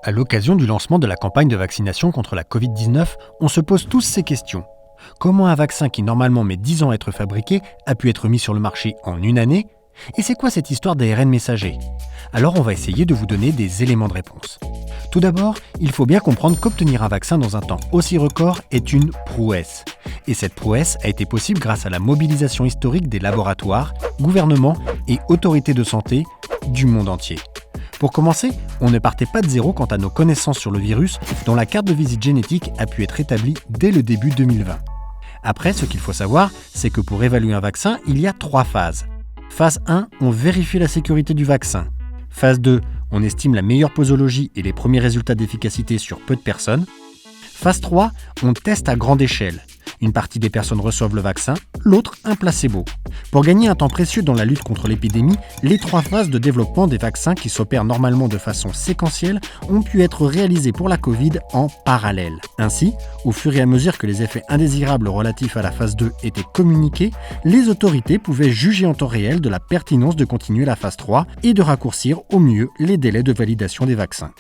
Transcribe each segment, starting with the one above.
À l'occasion du lancement de la campagne de vaccination contre la Covid-19, on se pose tous ces questions. Comment un vaccin qui normalement met 10 ans à être fabriqué a pu être mis sur le marché en une année? Et c'est quoi cette histoire d'ARN messager? Alors on va essayer de vous donner des éléments de réponse. Tout d'abord, il faut bien comprendre qu'obtenir un vaccin dans un temps aussi record est une prouesse. Et cette prouesse a été possible grâce à la mobilisation historique des laboratoires, gouvernements et autorités de santé du monde entier. Pour commencer, on ne partait pas de zéro quant à nos connaissances sur le virus, dont la carte de visite génétique a pu être établie dès le début 2020. Après, ce qu'il faut savoir, c'est que pour évaluer un vaccin, il y a 3 phases. Phase 1, on vérifie la sécurité du vaccin. Phase 2, on estime la meilleure posologie et les premiers résultats d'efficacité sur peu de personnes. Phase 3, on teste à grande échelle. Une partie des personnes reçoivent le vaccin, l'autre un placebo. Pour gagner un temps précieux dans la lutte contre l'épidémie, les 3 phases de développement des vaccins qui s'opèrent normalement de façon séquentielle ont pu être réalisées pour la Covid en parallèle. Ainsi, au fur et à mesure que les effets indésirables relatifs à la phase 2 étaient communiqués, les autorités pouvaient juger en temps réel de la pertinence de continuer la phase 3 et de raccourcir au mieux les délais de validation des vaccins.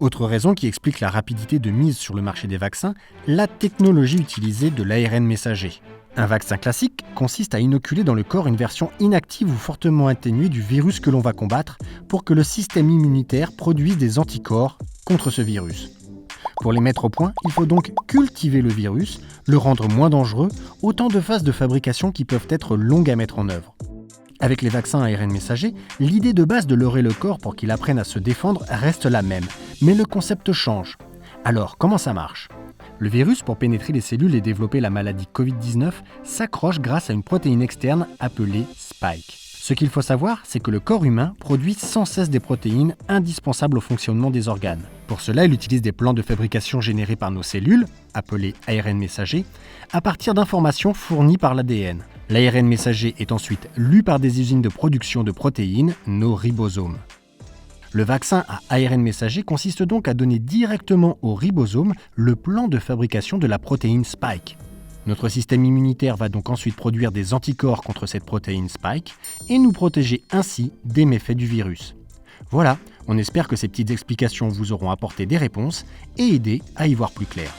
Autre raison qui explique la rapidité de mise sur le marché des vaccins, la technologie utilisée de l'ARN messager. Un vaccin classique consiste à inoculer dans le corps une version inactive ou fortement atténuée du virus que l'on va combattre pour que le système immunitaire produise des anticorps contre ce virus. Pour les mettre au point, il faut donc cultiver le virus, le rendre moins dangereux, autant de phases de fabrication qui peuvent être longues à mettre en œuvre. Avec les vaccins ARN messagers, l'idée de base de leurrer le corps pour qu'il apprenne à se défendre reste la même, mais le concept change. Alors, comment ça marche ? Le virus, pour pénétrer les cellules et développer la maladie Covid-19, s'accroche grâce à une protéine externe appelée Spike. Ce qu'il faut savoir, c'est que le corps humain produit sans cesse des protéines indispensables au fonctionnement des organes. Pour cela, il utilise des plans de fabrication générés par nos cellules, appelés ARN messagers, à partir d'informations fournies par l'ADN. L'ARN messager est ensuite lu par des usines de production de protéines, nos ribosomes. Le vaccin à ARN messager consiste donc à donner directement au ribosome le plan de fabrication de la protéine Spike. Notre système immunitaire va donc ensuite produire des anticorps contre cette protéine Spike et nous protéger ainsi des méfaits du virus. Voilà, on espère que ces petites explications vous auront apporté des réponses et aidé à y voir plus clair.